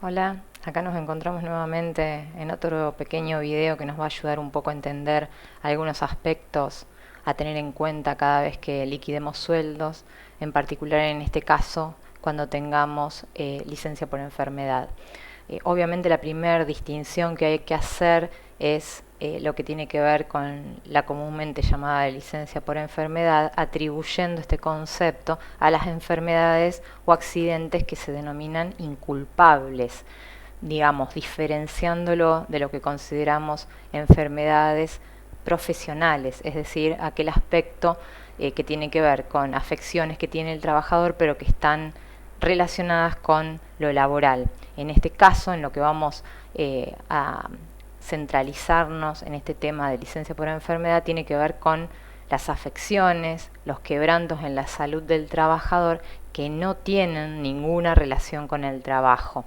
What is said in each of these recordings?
Hola, acá nos encontramos nuevamente en otro pequeño video que nos va a ayudar un poco a entender algunos aspectos a tener en cuenta cada vez que liquidemos sueldos, en particular en este caso cuando tengamos licencia por enfermedad. Obviamente la primera distinción que hay que hacer es lo que tiene que ver con la comúnmente llamada licencia por enfermedad, atribuyendo este concepto a las enfermedades o accidentes que se denominan inculpables, digamos, diferenciándolo de lo que consideramos enfermedades profesionales, es decir, aquel aspecto que tiene que ver con afecciones que tiene el trabajador pero que están relacionadas con lo laboral. En este caso, en lo que vamos a centralizarnos en este tema de licencia por enfermedad, tiene que ver con las afecciones, los quebrantos en la salud del trabajador que no tienen ninguna relación con el trabajo.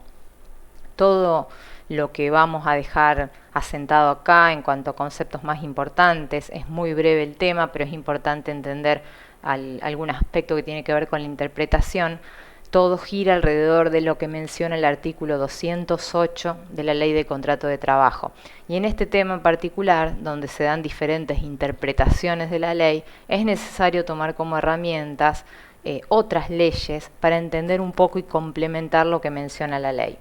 Todo lo que vamos a dejar asentado acá en cuanto a conceptos más importantes, es muy breve el tema, pero es importante entender algún aspecto que tiene que ver con la interpretación. Todo gira alrededor de lo que menciona el artículo 208 de la Ley de Contrato de Trabajo. Y en este tema en particular, donde se dan diferentes interpretaciones de la ley, es necesario tomar como herramientas otras leyes para entender un poco y complementar lo que menciona la ley.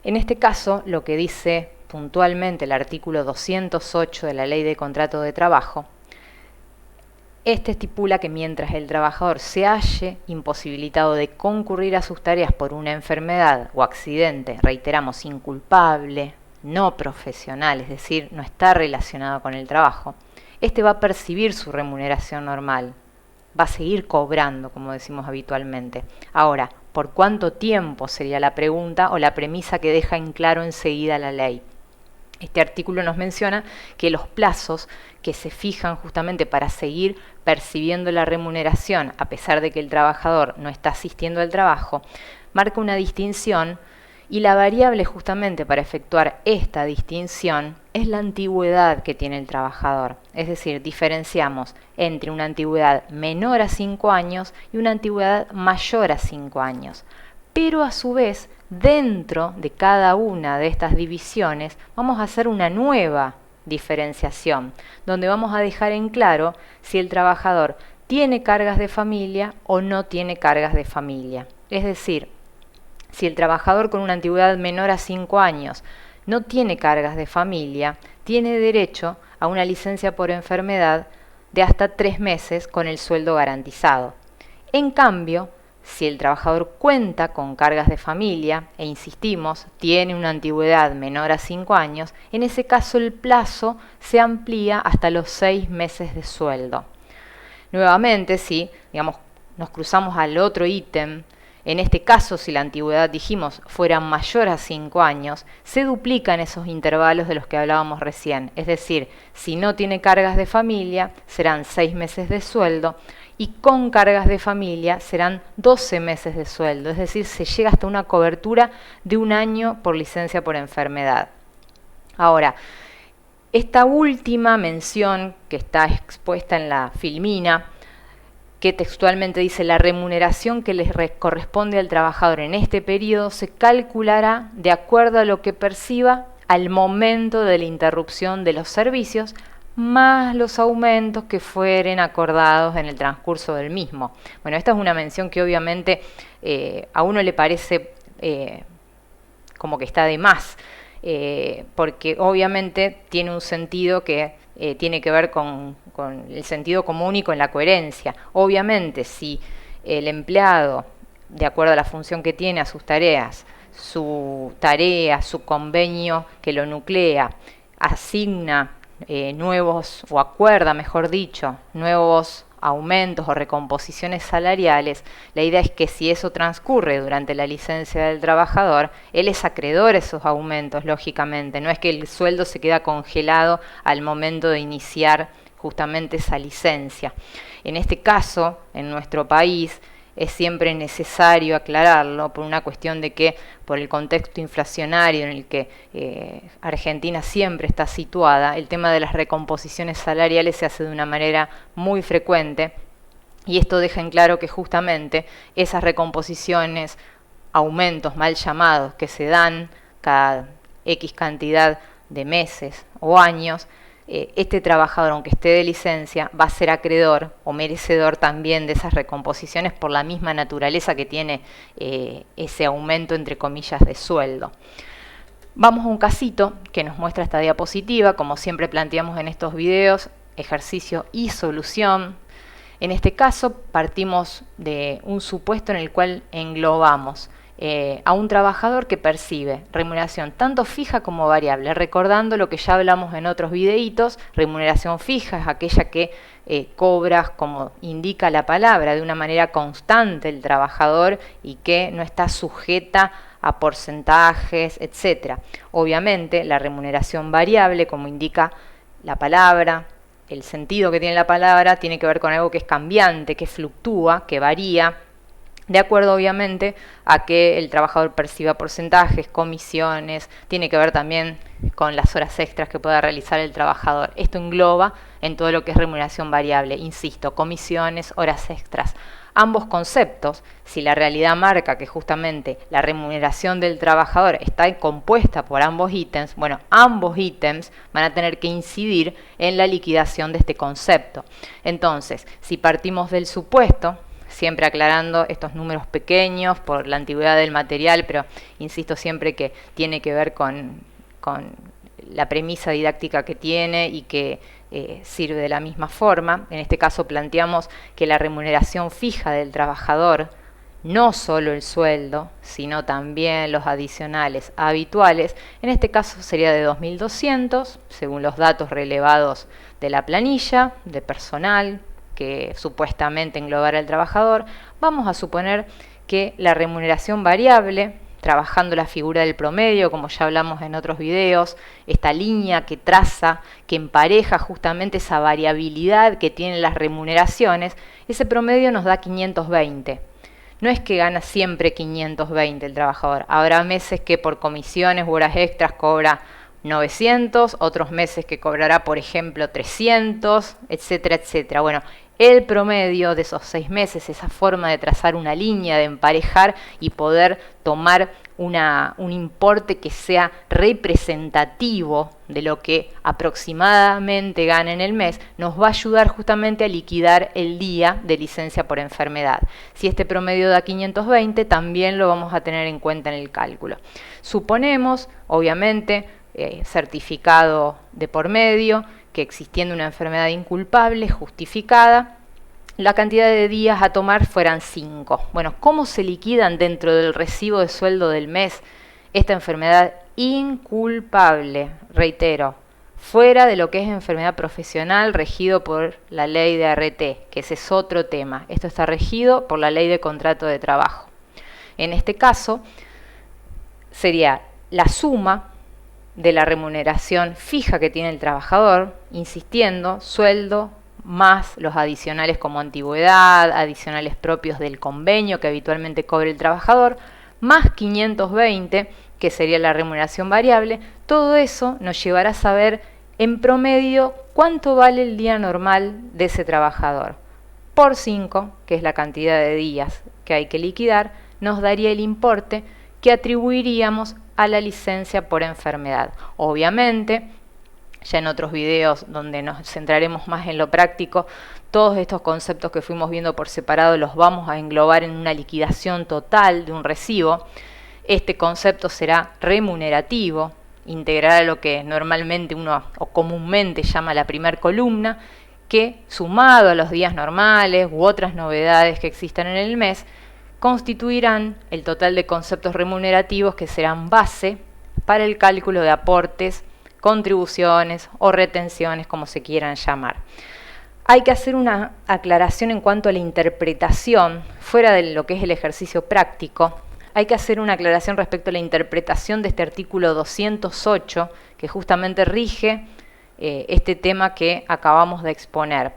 En este caso, lo que dice puntualmente el artículo 208 de la Ley de Contrato de Trabajo, este estipula que mientras el trabajador se halle imposibilitado de concurrir a sus tareas por una enfermedad o accidente, reiteramos, inculpable, no profesional, es decir, no está relacionado con el trabajo, este va a percibir su remuneración normal, va a seguir cobrando, como decimos habitualmente. Ahora, ¿por cuánto tiempo? Sería la pregunta o la premisa que deja en claro enseguida la ley. Este artículo nos menciona que los plazos que se fijan justamente para seguir percibiendo la remuneración, a pesar de que el trabajador no está asistiendo al trabajo, marca una distinción y la variable justamente para efectuar esta distinción es la antigüedad que tiene el trabajador. Es decir, diferenciamos entre una antigüedad menor a 5 años y una antigüedad mayor a 5 años. Pero a su vez, dentro de cada una de estas divisiones, vamos a hacer una nueva diferenciación, donde vamos a dejar en claro si el trabajador tiene cargas de familia o no tiene cargas de familia. Es decir, si el trabajador con una antigüedad menor a 5 años no tiene cargas de familia, tiene derecho a una licencia por enfermedad de hasta 3 meses con el sueldo garantizado. En cambio, si el trabajador cuenta con cargas de familia e insistimos, tiene una antigüedad menor a 5 años, en ese caso el plazo se amplía hasta los 6 meses de sueldo. Nuevamente, si nos cruzamos al otro ítem, en este caso, si la antigüedad, dijimos, fuera mayor a 5 años, se duplican esos intervalos de los que hablábamos recién. Es decir, si no tiene cargas de familia, serán 6 meses de sueldo, y con cargas de familia serán 12 meses de sueldo. Es decir, se llega hasta una cobertura de 1 año por licencia por enfermedad. Ahora, esta última mención que está expuesta en la filmina, que textualmente dice la remuneración que les corresponde al trabajador en este periodo se calculará de acuerdo a lo que perciba al momento de la interrupción de los servicios, más los aumentos que fueren acordados en el transcurso del mismo. Bueno, esta es una mención que obviamente a uno le parece como que está de más, porque obviamente tiene un sentido que tiene que ver con el sentido común y con la coherencia. Obviamente, si el empleado, de acuerdo a la función que tiene, a sus tareas, su convenio que lo nuclea, asigna nuevos, o acuerda, mejor dicho, nuevos aumentos o recomposiciones salariales, la idea es que si eso transcurre durante la licencia del trabajador, él es acreedor a esos aumentos, lógicamente. No es que el sueldo se queda congelado al momento de iniciar justamente esa licencia. En este caso, en nuestro país, es siempre necesario aclararlo por una cuestión de que por el contexto inflacionario en el que Argentina siempre está situada, el tema de las recomposiciones salariales se hace de una manera muy frecuente y esto deja en claro que justamente esas recomposiciones aumentos mal llamados que se dan cada X cantidad de meses o años, este trabajador, aunque esté de licencia, va a ser acreedor o merecedor también de esas recomposiciones por la misma naturaleza que tiene ese aumento, entre comillas, de sueldo. Vamos a un casito que nos muestra esta diapositiva, como siempre planteamos en estos videos, ejercicio y solución. En este caso partimos de un supuesto en el cual englobamos a un trabajador que percibe remuneración tanto fija como variable, recordando lo que ya hablamos en otros videitos. Remuneración fija es aquella que cobras, como indica la palabra, de una manera constante el trabajador y que no está sujeta a porcentajes, etc. Obviamente la remuneración variable, como indica la palabra, el sentido que tiene la palabra, tiene que ver con algo que es cambiante, que fluctúa, que varía, de acuerdo obviamente a que el trabajador perciba porcentajes, comisiones, tiene que ver también con las horas extras que pueda realizar el trabajador. Esto engloba en todo lo que es remuneración variable, insisto, comisiones, horas extras. Ambos conceptos, si la realidad marca que justamente la remuneración del trabajador está compuesta por ambos ítems, bueno, ambos ítems van a tener que incidir en la liquidación de este concepto. Entonces, si partimos del supuesto, siempre aclarando estos números pequeños por la antigüedad del material, pero insisto siempre que tiene que ver con la premisa didáctica que tiene y que sirve de la misma forma. En este caso planteamos que la remuneración fija del trabajador, no solo el sueldo, sino también los adicionales habituales, en este caso sería de 2.200, según los datos relevados de la planilla de personal que supuestamente englobará el trabajador. Vamos a suponer que la remuneración variable, trabajando la figura del promedio, como ya hablamos en otros videos, esta línea que traza, que empareja justamente esa variabilidad que tienen las remuneraciones, ese promedio nos da 520. No es que gana siempre 520 el trabajador. Habrá meses que por comisiones u horas extras cobra 900, otros meses que cobrará, por ejemplo, 300, etcétera, etcétera. Bueno, el promedio de esos 6 meses, esa forma de trazar una línea, de emparejar y poder tomar un importe que sea representativo de lo que aproximadamente gana en el mes, nos va a ayudar justamente a liquidar el día de licencia por enfermedad. Si este promedio da 520, también lo vamos a tener en cuenta en el cálculo. Suponemos, obviamente, certificado de por medio, que existiendo una enfermedad inculpable, justificada, la cantidad de días a tomar fueran 5. Bueno, ¿cómo se liquidan dentro del recibo de sueldo del mes esta enfermedad inculpable? Reitero, fuera de lo que es enfermedad profesional regido por la ley de ART, que ese es otro tema. Esto está regido por la ley de contrato de trabajo. En este caso, sería la suma de la remuneración fija que tiene el trabajador, insistiendo, sueldo más los adicionales como antigüedad, adicionales propios del convenio que habitualmente cobre el trabajador, más 520, que sería la remuneración variable. Todo eso nos llevará a saber en promedio cuánto vale el día normal de ese trabajador. Por 5, que es la cantidad de días que hay que liquidar, nos daría el importe que atribuiríamos a la licencia por enfermedad. Obviamente, ya en otros videos donde nos centraremos más en lo práctico, todos estos conceptos que fuimos viendo por separado los vamos a englobar en una liquidación total de un recibo. Este concepto será remunerativo, integrará lo que normalmente uno o comúnmente llama la primer columna, que sumado a los días normales u otras novedades que existan en el mes, constituirán el total de conceptos remunerativos que serán base para el cálculo de aportes, contribuciones o retenciones, como se quieran llamar. Hay que hacer una aclaración en cuanto a la interpretación, fuera de lo que es el ejercicio práctico. Hay que hacer una aclaración respecto a la interpretación de este artículo 208, que justamente rige este tema que acabamos de exponer.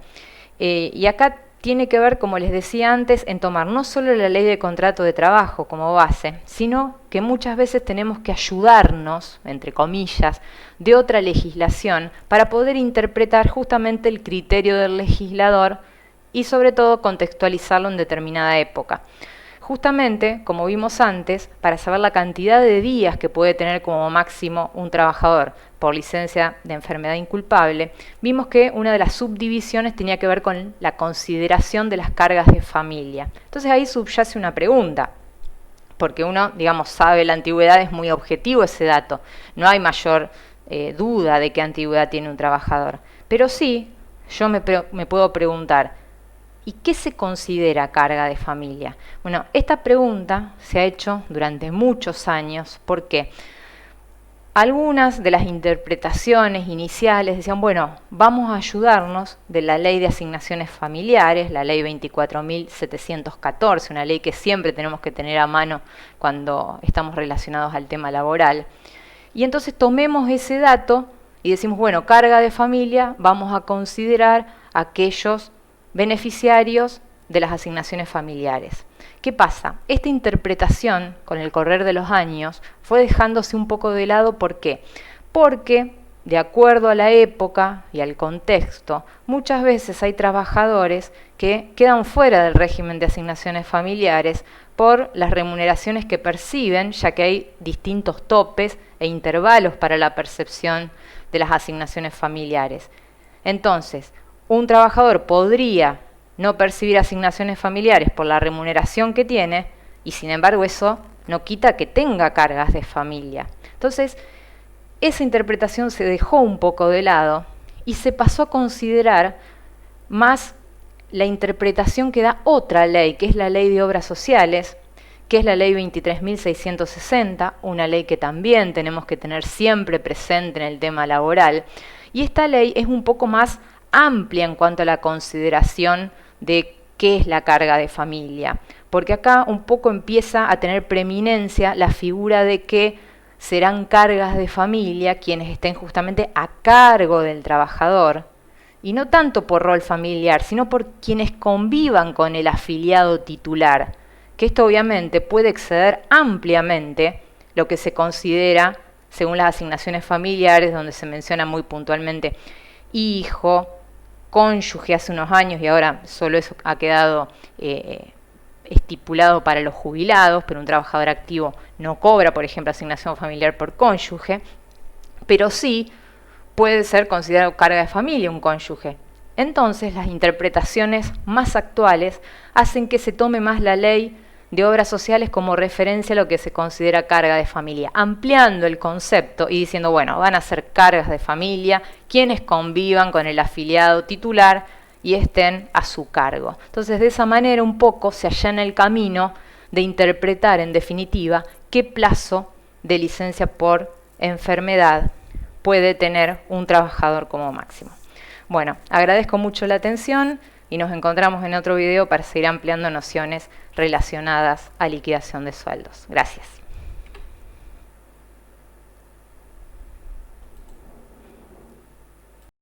Y acá tiene que ver, como les decía antes, en tomar no solo la ley de contrato de trabajo como base, sino que muchas veces tenemos que ayudarnos, entre comillas, de otra legislación para poder interpretar justamente el criterio del legislador y sobre todo contextualizarlo en determinada época. justamente, como vimos antes, para saber la cantidad de días que puede tener como máximo un trabajador por licencia de enfermedad inculpable, vimos que una de las subdivisiones tenía que ver con la consideración de las cargas de familia. Entonces ahí subyace una pregunta, porque uno, digamos, sabe la antigüedad, es muy objetivo ese dato, no hay mayor duda de qué antigüedad tiene un trabajador. Pero sí, yo me puedo preguntar, ¿y qué se considera carga de familia? Bueno, esta pregunta se ha hecho durante muchos años. ¿Por qué? Algunas de las interpretaciones iniciales decían, bueno, vamos a ayudarnos de la ley de asignaciones familiares, la ley 24.714, una ley que siempre tenemos que tener a mano cuando estamos relacionados al tema laboral. Y entonces tomemos ese dato y decimos, bueno, carga de familia, vamos a considerar aquellos beneficiarios de las asignaciones familiares. ¿Qué pasa? Esta interpretación, con el correr de los años, fue dejándose un poco de lado. ¿Por qué? Porque, de acuerdo a la época y al contexto, muchas veces hay trabajadores que quedan fuera del régimen de asignaciones familiares por las remuneraciones que perciben, ya que hay distintos topes e intervalos para la percepción de las asignaciones familiares. Entonces, un trabajador podría no percibir asignaciones familiares por la remuneración que tiene y sin embargo eso no quita que tenga cargas de familia. Entonces, esa interpretación se dejó un poco de lado y se pasó a considerar más la interpretación que da otra ley, que es la Ley de Obras Sociales, que es la Ley 23.660, una ley que también tenemos que tener siempre presente en el tema laboral. Y esta ley es un poco más amplia en cuanto a la consideración de qué es la carga de familia, porque acá un poco empieza a tener preeminencia la figura de que serán cargas de familia quienes estén justamente a cargo del trabajador, y no tanto por rol familiar, sino por quienes convivan con el afiliado titular, que esto obviamente puede exceder ampliamente lo que se considera según las asignaciones familiares, donde se menciona muy puntualmente hijo, cónyuge hace unos años y ahora solo eso ha quedado estipulado para los jubilados, pero un trabajador activo no cobra, por ejemplo, asignación familiar por cónyuge, pero sí puede ser considerado carga de familia un cónyuge. Entonces, las interpretaciones más actuales hacen que se tome más la ley de obras sociales como referencia a lo que se considera carga de familia, ampliando el concepto y diciendo, bueno, van a ser cargas de familia quienes convivan con el afiliado titular y estén a su cargo. Entonces, de esa manera un poco se allana el camino de interpretar en definitiva qué plazo de licencia por enfermedad puede tener un trabajador como máximo. Bueno, agradezco mucho la atención y nos encontramos en otro video para seguir ampliando nociones relacionadas a liquidación de sueldos. Gracias.